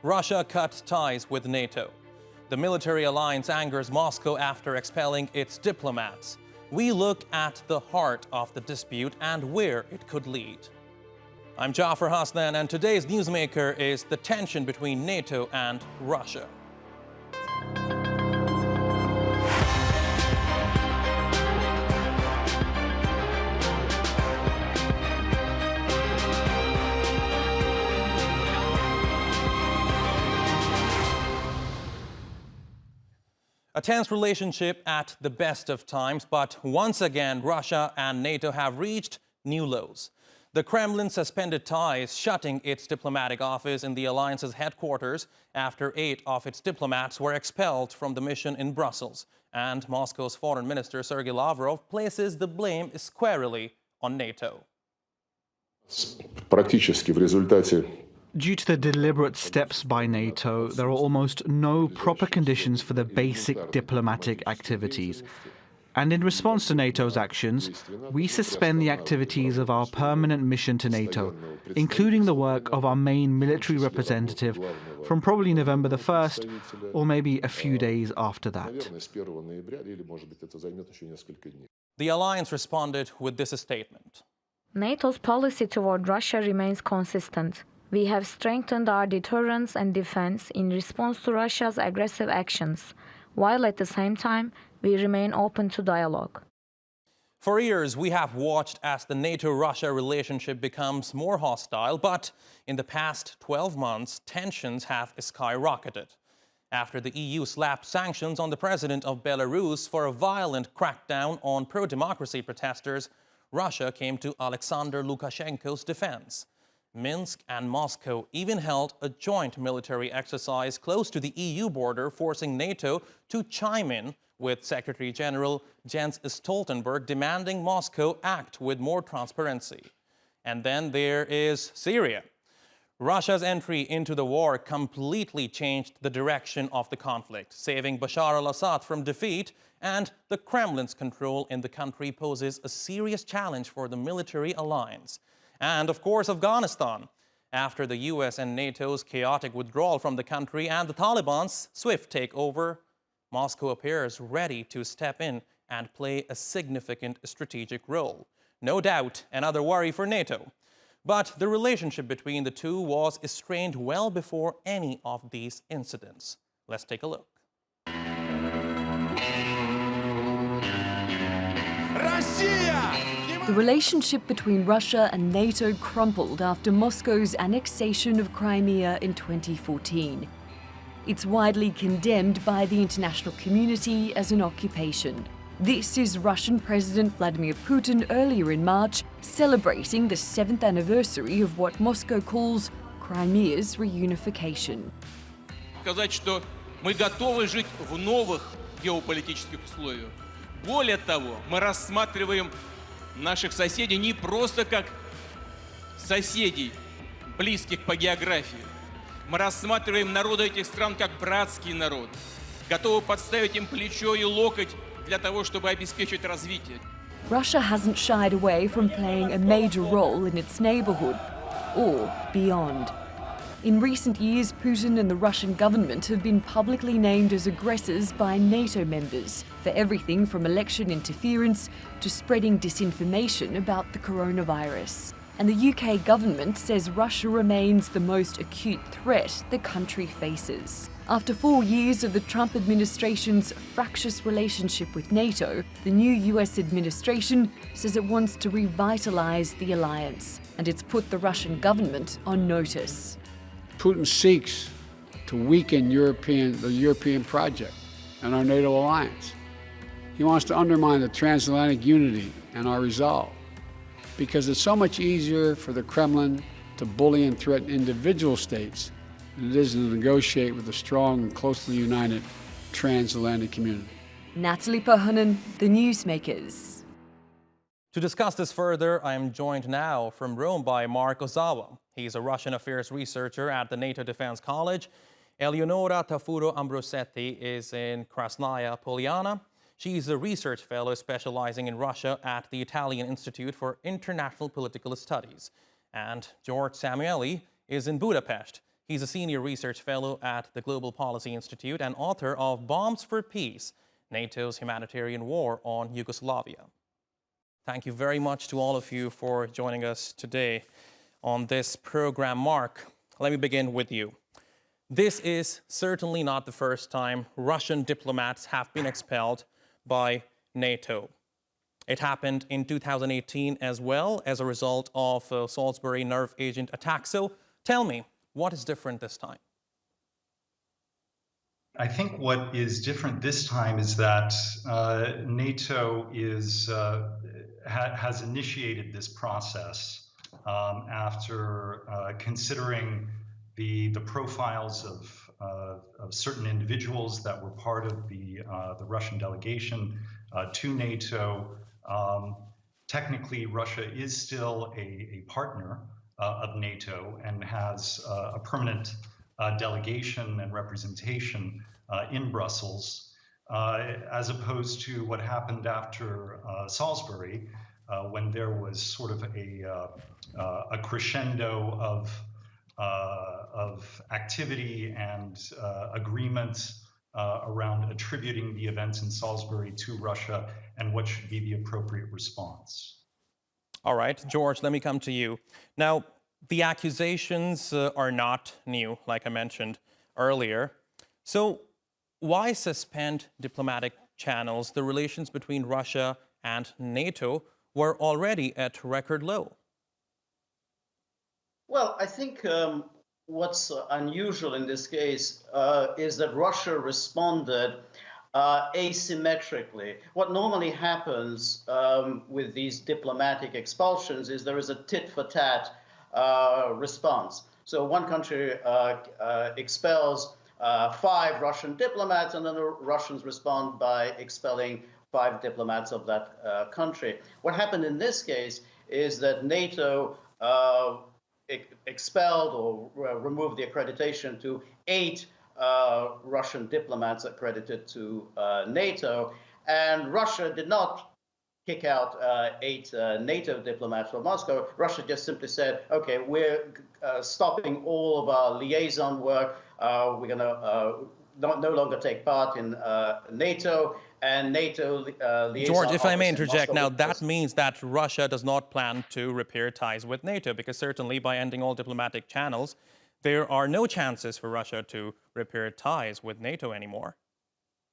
Russia cut ties with NATO. The military alliance angers Moscow after expelling its diplomats. We look at the heart of the dispute and where it could lead. I'm Jafar Hasnan, and today's newsmaker is the tension between NATO and Russia. A tense relationship at the best of times, but once again, Russia and NATO have reached new lows. The Kremlin suspended ties, shutting its diplomatic office in the alliance's headquarters after 8 of its diplomats were expelled from the mission in Brussels. And Moscow's Foreign Minister Sergey Lavrov places the blame squarely on NATO. Due to the deliberate steps by NATO, there are almost no proper conditions for the basic diplomatic activities. And in response to NATO's actions, we suspend the activities of our permanent mission to NATO, including the work of our main military representative from probably November the 1st, or maybe a few days after that. The alliance responded with this statement. NATO's policy toward Russia remains consistent. We have strengthened our deterrence and defense in response to Russia's aggressive actions, while at the same time, we remain open to dialogue. For years, we have watched as the NATO-Russia relationship becomes more hostile, but in the past 12 months, tensions have skyrocketed. After the EU slapped sanctions on the president of Belarus for a violent crackdown on pro-democracy protesters, Russia came to Alexander Lukashenko's defense. Minsk and Moscow even held a joint military exercise close to the EU border, forcing NATO to chime in, with Secretary General Jens Stoltenberg demanding Moscow act with more transparency. And then there is Syria. Russia's entry into the war completely changed the direction of the conflict, saving Bashar al-Assad from defeat, and the Kremlin's control in the country poses a serious challenge for the military alliance. And, of course, Afghanistan. After the US and NATO's chaotic withdrawal from the country and the Taliban's swift takeover, Moscow appears ready to step in and play a significant strategic role. No doubt, another worry for NATO. But the relationship between the two was strained well before any of these incidents. Let's take a look. The relationship between Russia and NATO crumpled after Moscow's annexation of Crimea in 2014. It's widely condemned by the international community as an occupation. This is Russian President Vladimir Putin earlier in March, celebrating the 7th anniversary of what Moscow calls Crimea's reunification. Сказать, что мы готовы жить в новых геополитических условиях. Более того, мы рассматриваем наших соседей не просто как соседей, близких по географии. Мы рассматриваем народы этих стран как братские народы, готовы подставить им плечо и локоть для того, чтобы обеспечить развитие. Russia hasn't shied away from playing a major role in its neighborhood or beyond. In recent years, Putin and the Russian government have been publicly named as aggressors by NATO members for everything from election interference to spreading disinformation about the coronavirus. And the UK government says Russia remains the most acute threat the country faces. After 4 years of the Trump administration's fractious relationship with NATO, the new US administration says it wants to revitalize the alliance, and it's put the Russian government on notice. Putin seeks to weaken the European project and our NATO alliance. He wants to undermine the transatlantic unity and our resolve, because it's so much easier for the Kremlin to bully and threaten individual states than it is to negotiate with a strong and closely united transatlantic community. Natalie Pahanen, The Newsmakers. To discuss this further, I am joined now from Rome by Marc Ozawa. He's a Russian affairs researcher at the NATO Defense College. Eleonora Tafuro Ambrosetti is in Krasnaya Poliana. She's a research fellow specializing in Russia at the Italian Institute for International Political Studies. And George Szamuely is in Budapest. He's a senior research fellow at the Global Policy Institute and author of Bombs for Peace, NATO's Humanitarian War on Yugoslavia. Thank you very much to all of you for joining us today on this program. Marc, let me begin with you. This is certainly not the first time Russian diplomats have been expelled by NATO. It happened in 2018 as well as a result of Salisbury nerve agent attack. So tell me, what is different this time? I think what is different this time is that NATO has initiated this process after considering the profiles of certain individuals that were part of the Russian delegation to NATO. Technically, Russia is still a partner of NATO and has a permanent delegation and representation in Brussels, as opposed to what happened after Salisbury, when there was sort of a crescendo of activity and agreement around attributing the events in Salisbury to Russia and what should be the appropriate response. All right, George, let me come to you. Now, the accusations are not new, like I mentioned earlier. So why suspend diplomatic channels? The relations between Russia and NATO were already at record low. Well, I think what's unusual in this case is that Russia responded asymmetrically. What normally happens with these diplomatic expulsions is there is a tit-for-tat response. So one country expels 5 Russian diplomats, and then the Russians respond by expelling 5 diplomats of that country. What happened in this case is that NATO expelled or removed the accreditation to 8 Russian diplomats accredited to NATO, and Russia did not kick out 8 NATO diplomats from Moscow. Russia just simply said, okay, we're stopping all of our liaison work. We're going to no longer take part in NATO, and NATO liaison. George, if I may interject, Moscow, now that means that Russia does not plan to repair ties with NATO, because certainly by ending all diplomatic channels, there are no chances for Russia to repair ties with NATO anymore.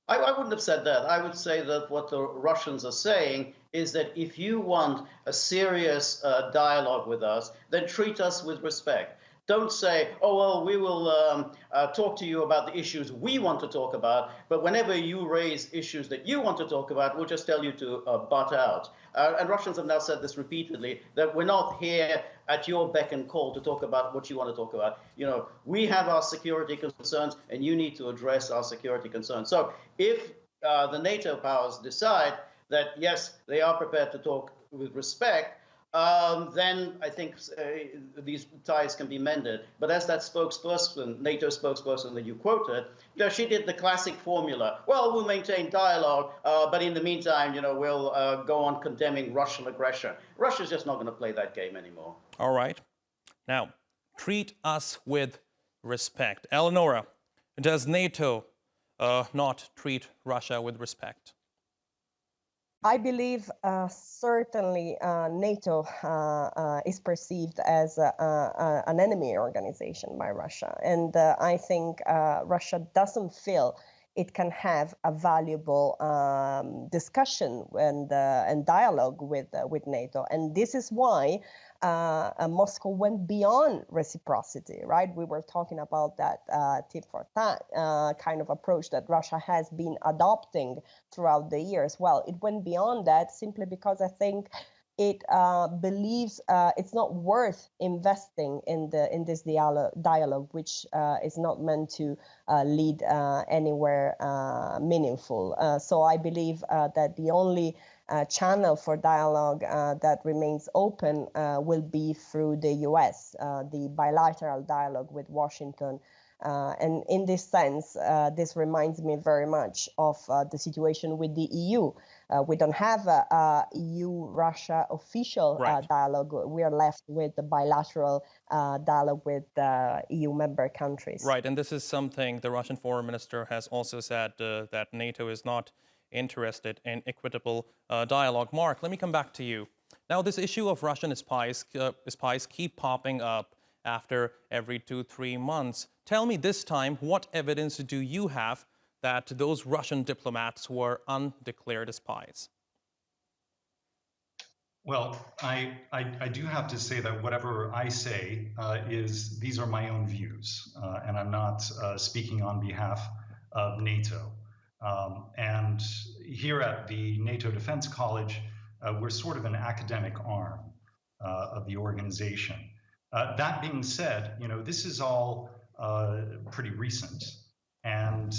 I wouldn't have said that. I would say that what the Russians are saying is that if you want a serious dialogue with us, then treat us with respect. Don't say, oh, well, we will talk to you about the issues we want to talk about, but whenever you raise issues that you want to talk about, we'll just tell you to butt out. And Russians have now said this repeatedly, that we're not here at your beck and call to talk about what you want to talk about. You know, we have our security concerns, and you need to address our security concerns. So if the NATO powers decide that, yes, they are prepared to talk with respect, then I think these ties can be mended. But as that spokesperson, NATO spokesperson that you quoted, she did the classic formula. Well, we'll maintain dialogue, but in the meantime, we'll go on condemning Russian aggression. Russia's just not going to play that game anymore. All right. Now, treat us with respect. Eleonora, does NATO not treat Russia with respect? I believe certainly NATO is perceived as an enemy organization by Russia. And I think Russia doesn't feel it can have a valuable discussion and dialogue with NATO. And this is why Moscow went beyond reciprocity, right? We were talking about that tit-for-tat kind of approach that Russia has been adopting throughout the years. Well, it went beyond that simply because I think it believes it's not worth investing in this dialogue, which is not meant to lead anywhere meaningful. So I believe that the only channel for dialogue that remains open will be through the U.S. The bilateral dialogue with Washington And in this sense, this reminds me very much of the situation with the EU. We don't have a EU-Russia official dialogue. We are left with the bilateral dialogue with EU member countries. Right, and this is something the Russian foreign minister has also said, that NATO is not interested in equitable dialogue. Marc, let me come back to you. Now, this issue of Russian spies keep popping up after every 2-3 months. Tell me this time, what evidence do you have that those Russian diplomats were undeclared spies? Well, I do have to say that whatever I say these are my own views, and I'm not speaking on behalf of NATO. And here at the NATO Defense College, we're sort of an academic arm of the organization. That being said, this is all pretty recent. And,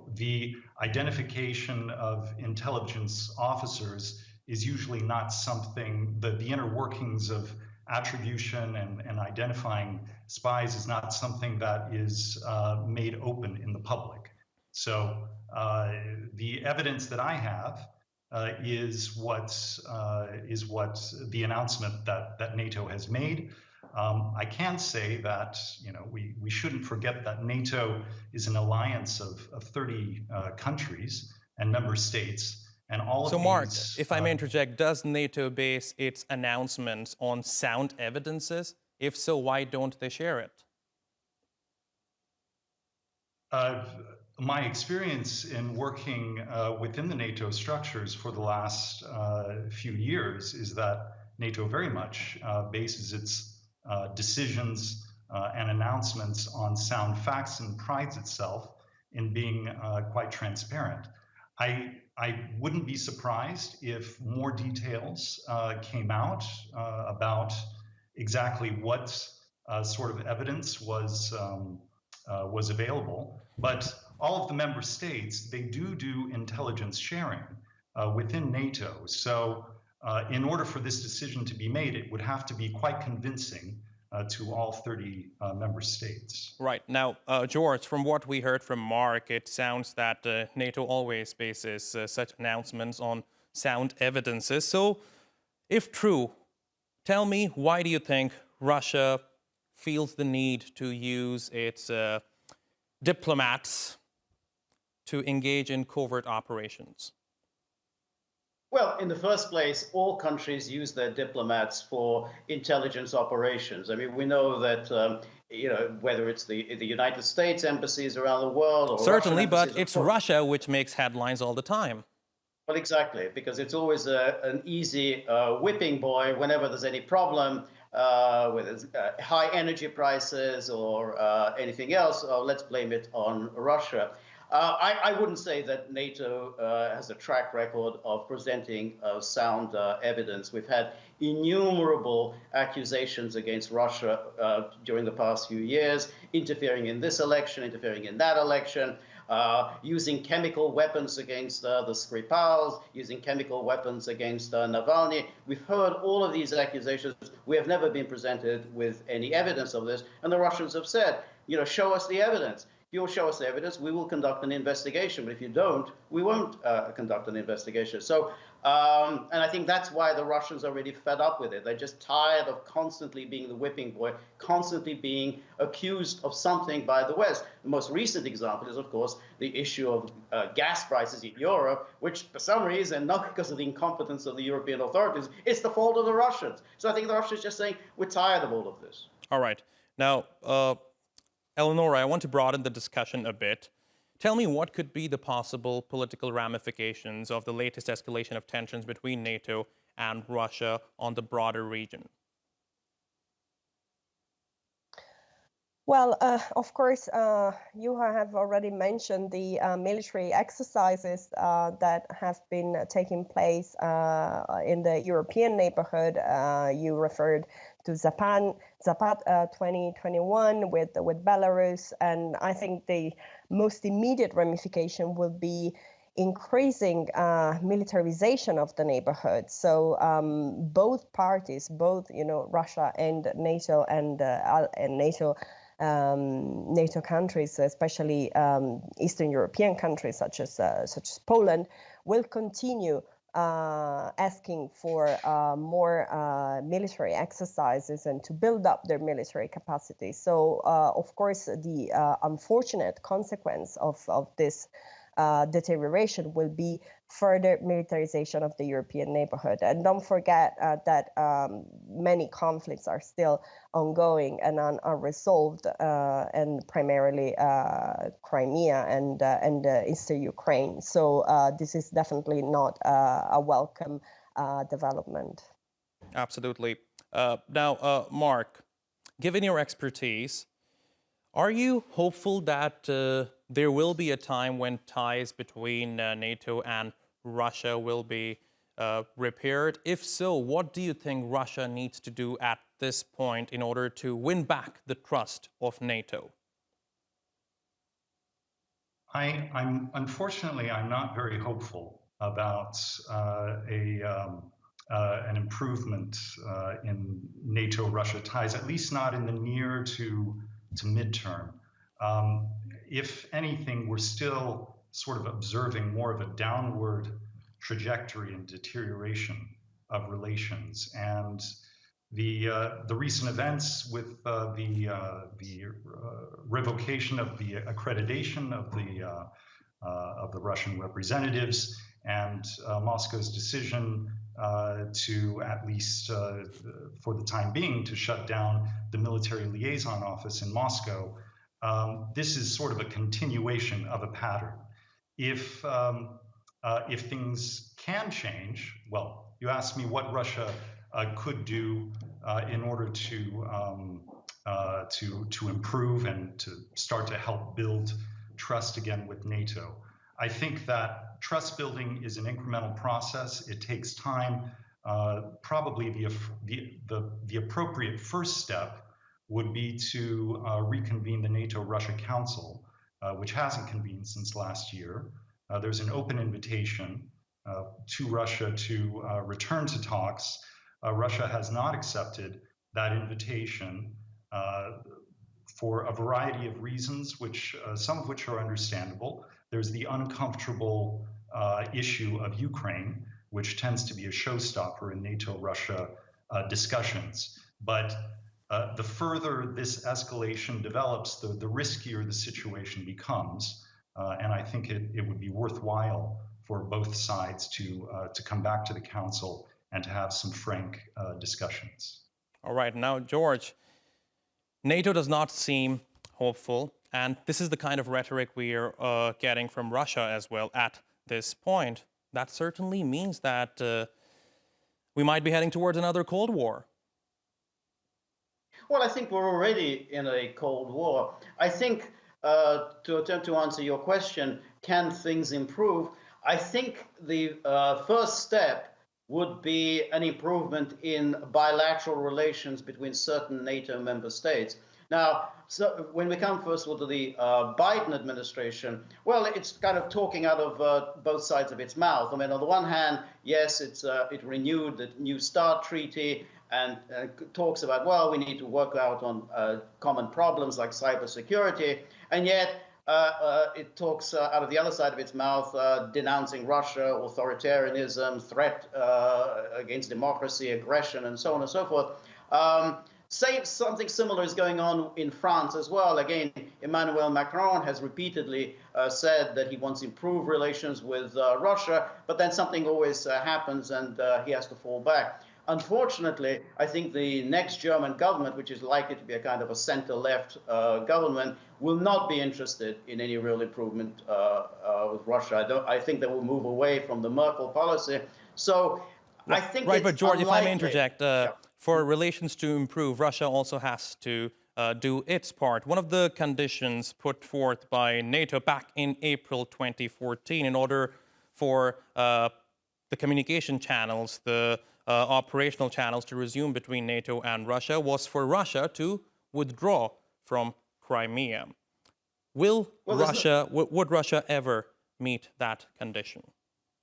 the identification of intelligence officers is usually not something, the inner workings of attribution and identifying spies is not something that is made open in the public. So the evidence that I have is what the announcement that NATO has made. I can say that we shouldn't forget that NATO is an alliance of 30 countries and member states, and all of these. So, Marc, if I may interject, does NATO base its announcements on sound evidences? If so, why don't they share it? My experience in working within the NATO structures for the last few years is that NATO very much bases its decisions and announcements on sound facts and prides itself in being quite transparent. I wouldn't be surprised if more details came out about exactly what sort of evidence was available, but all of the member states, they do intelligence sharing within NATO. So in order for this decision to be made, it would have to be quite convincing to all 30 member states. Right. Now, George, from what we heard from Marc, it sounds that NATO always bases such announcements on sound evidences. So, if true, tell me, why do you think Russia feels the need to use its diplomats to engage in covert operations? Well, in the first place, all countries use their diplomats for intelligence operations. I mean, we know that, whether it's the United States embassies around the world or certainly, but it's Russia which makes headlines all the time. Well, exactly, because it's always an easy whipping boy whenever there's any problem, whether it's high energy prices or anything else. Let's blame it on Russia. I wouldn't say that NATO has a track record of presenting sound evidence. We've had innumerable accusations against Russia during the past few years, interfering in this election, interfering in that election, using chemical weapons against the Skripals, using chemical weapons against Navalny. We've heard all of these accusations. We have never been presented with any evidence of this. And the Russians have said, show us the evidence. If you'll show us the evidence, we will conduct an investigation. But if you don't, we won't conduct an investigation. So, and I think that's why the Russians are really fed up with it. They're just tired of constantly being the whipping boy, constantly being accused of something by the West. The most recent example is, of course, the issue of gas prices in Europe, which for some reason, not because of the incompetence of the European authorities, it's the fault of the Russians. So I think the Russians are just saying, we're tired of all of this. All right. Now, Eleonora, I want to broaden the discussion a bit. Tell me, what could be the possible political ramifications of the latest escalation of tensions between NATO and Russia on the broader region? Well, of course, you have already mentioned the military exercises that have been taking place in the European neighborhood. You referred to Zapad 2021 with Belarus, and I think the most immediate ramification will be increasing militarization of the neighborhood. So both parties, both Russia and NATO and NATO NATO countries, especially Eastern European countries such as Poland, will continue asking for more military exercises and to build up their military capacity. So, of course, the unfortunate consequence of this deterioration will be further militarization of the European neighborhood. And don't forget that many conflicts are still ongoing and unresolved, and primarily Crimea and Eastern Ukraine. So this is definitely not a welcome development. Absolutely. Now, Marc, given your expertise, are you hopeful that there will be a time when ties between NATO and Russia will be repaired? If so, what do you think Russia needs to do at this point in order to win back the trust of NATO? Unfortunately, I'm not very hopeful about an improvement in NATO-Russia ties, at least not in the near to midterm. If anything, we're still sort of observing more of a downward trajectory and deterioration of relations. And the recent events with the revocation of the accreditation of the Russian representatives and Moscow's decision to, at least for the time being, to shut down the military liaison office in Moscow, this is sort of a continuation of a pattern. If things can change, well, you asked me what Russia could do in order to improve and to start to help build trust again with NATO. I think that trust building is an incremental process. It takes time. Probably the appropriate first step would be to reconvene the NATO-Russia Council, which hasn't convened since last year. There's an open invitation to Russia to return to talks. Russia has not accepted that invitation for a variety of reasons, which some of which are understandable. There's the uncomfortable issue of Ukraine, which tends to be a showstopper in NATO-Russia discussions. But the further this escalation develops, the riskier the situation becomes. And I think it would be worthwhile for both sides to come back to the Council and to have some frank discussions. All right. Now, George, NATO does not seem hopeful. And this is the kind of rhetoric we are getting from Russia as well at this point. That certainly means that we might be heading towards another Cold War. Well, I think we're already in a Cold War. I think, to attempt to answer your question, can things improve? I think the first step would be an improvement in bilateral relations between certain NATO member states. Now, so when we come first of all to the Biden administration, well, it's kind of talking out of both sides of its mouth. I mean, on the one hand, yes, it renewed the New START treaty and talks about, well, we need to work out on common problems like cybersecurity, and yet it talks out of the other side of its mouth, denouncing Russia, authoritarianism, threat against democracy, aggression, and so on and so forth. Something similar is going on in France as well. Again, Emmanuel Macron has repeatedly said that he wants to improve relations with Russia, but then something always happens and he has to fall back. Unfortunately, I think the next German government, which is likely to be a kind of a center-left government, will not be interested in any real improvement with Russia. I think they will move away from the Merkel policy. So I think right, but George, unlikely. if I may interject, for relations to improve, Russia also has to do its part. One of the conditions put forth by NATO back in April 2014 in order for the communication channels, the operational channels to resume between NATO and Russia was for Russia to withdraw from Crimea. Would Russia ever meet that condition?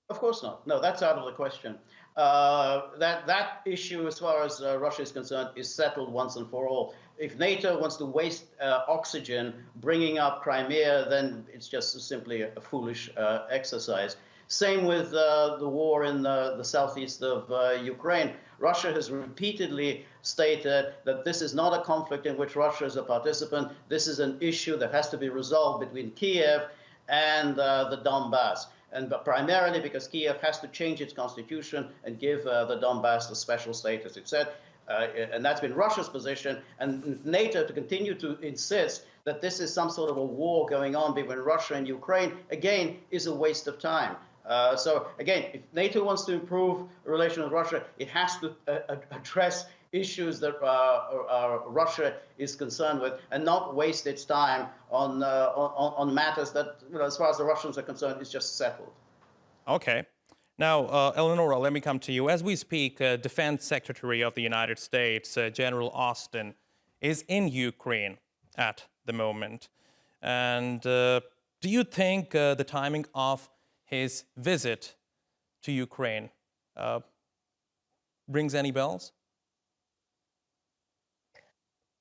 Of course not. No, that's out of the question. that issue, as far as Russia is concerned, is settled once and for all. If NATO wants to waste oxygen bringing up Crimea, then it's just simply a foolish exercise. Same with the war in the southeast of Ukraine. Russia has repeatedly stated that this is not a conflict in which Russia is a participant. This is an issue that has to be resolved between Kiev and the Donbass. And primarily because Kiev has to change its constitution and give the Donbass a special status. It said, and that's been Russia's position, and NATO to continue to insist that this is some sort of a war going on between Russia and Ukraine, again, is a waste of time. So again, if NATO wants to improve relations with Russia, it has to address issues that Russia is concerned with, and not waste its time on matters that, as far as the Russians are concerned, is just settled. Okay. Now, Eleonora, let me come to you. As we speak, Defense Secretary of the United States, General Austin, is in Ukraine at the moment. And do you think the timing of his visit to Ukraine rings any bells?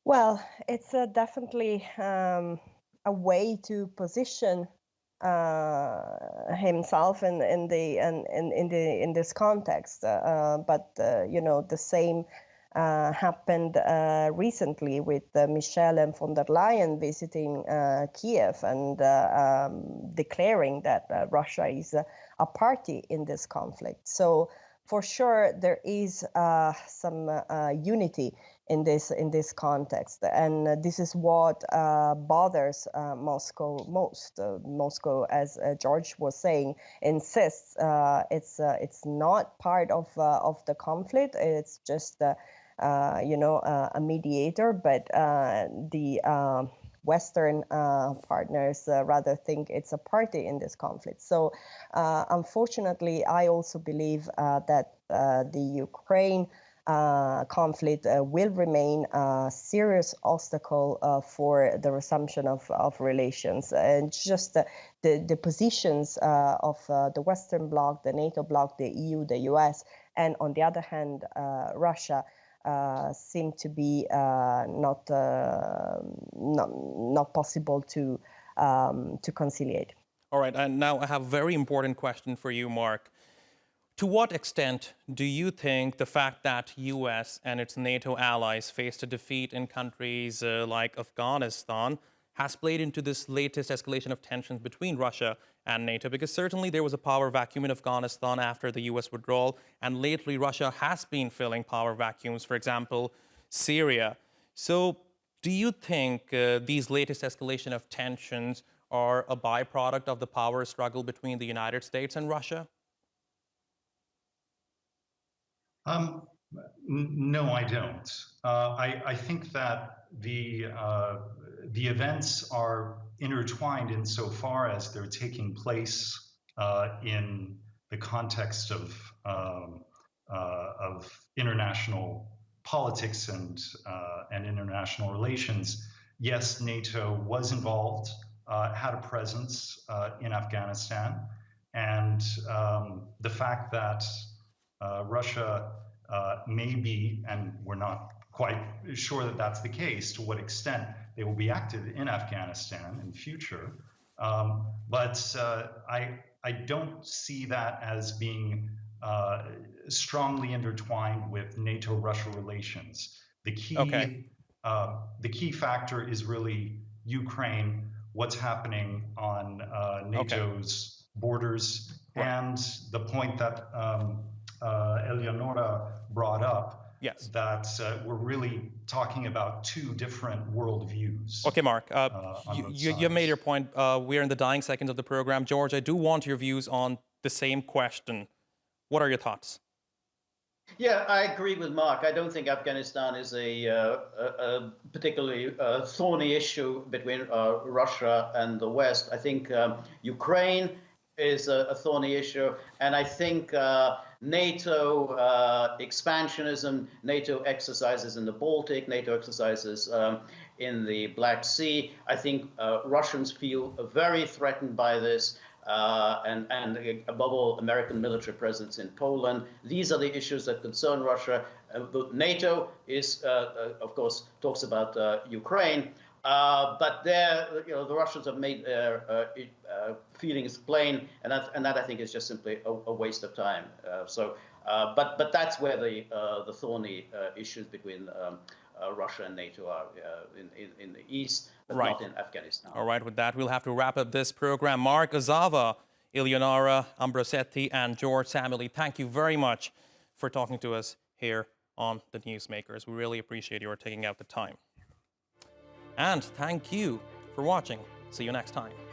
Well, it's definitely a way to position himself in this context. But you know, the same happened recently with Michel and von der Leyen visiting Kiev and declaring that Russia is a party in this conflict. So for sure, there is some unity in this context, and this is what bothers Moscow most. Moscow, as George was saying, insists it's not part of the conflict. It's just a mediator, but the Western partners rather think it's a party in this conflict. So unfortunately, I also believe that the Ukraine conflict will remain a serious obstacle for the resumption of relations. And just the positions of the Western Bloc, the NATO bloc, the EU, the US, and on the other hand, Russia, seem to be not possible to conciliate. All right, and now I have a very important question for you, Marc. To what extent do you think the fact that US and its NATO allies faced a defeat in countries like Afghanistan has played into this latest escalation of tensions between Russia and NATO? Because certainly there was a power vacuum in Afghanistan after the US withdrawal, and lately Russia has been filling power vacuums, for example, Syria. So do you think these latest escalation of tensions are a byproduct of the power struggle between the United States and Russia? No, I don't. I think that the events are intertwined insofar as they're taking place in the context of international politics and international relations. Yes, NATO was involved, had a presence in Afghanistan, and the fact that Russia may be, and we're not quite sure that that's the case, to what extent they will be active in Afghanistan in future. But I don't see that as being strongly intertwined with NATO-Russia relations. The key factor is really Ukraine, what's happening on NATO's borders, and the point that Eleonora brought up, that we're really talking about two different worldviews. Okay, Marc, you made your point. We're in the dying seconds of the program. George, I do want your views on the same question. What are your thoughts? Yeah, I agree with Marc. I don't think Afghanistan is a particularly thorny issue between Russia and the West. I think Ukraine is a thorny issue, and I think NATO expansionism, NATO exercises in the Baltic, NATO exercises in the Black Sea. I think Russians feel very threatened by this. and above all, American military presence in Poland. These are the issues that concern Russia. NATO is, of course, talks about Ukraine, but there, the Russians have made their feelings plain, and that I think is just simply a waste of time. But that's where the thorny issues between Russia and NATO are in the East, but not in Afghanistan. All right, with that, we'll have to wrap up this program. Marc Ozawa, Eleonora, Ambrosetti, and George Szamuely, thank you very much for talking to us here on The Newsmakers. We really appreciate your taking out the time. And thank you for watching. See you next time.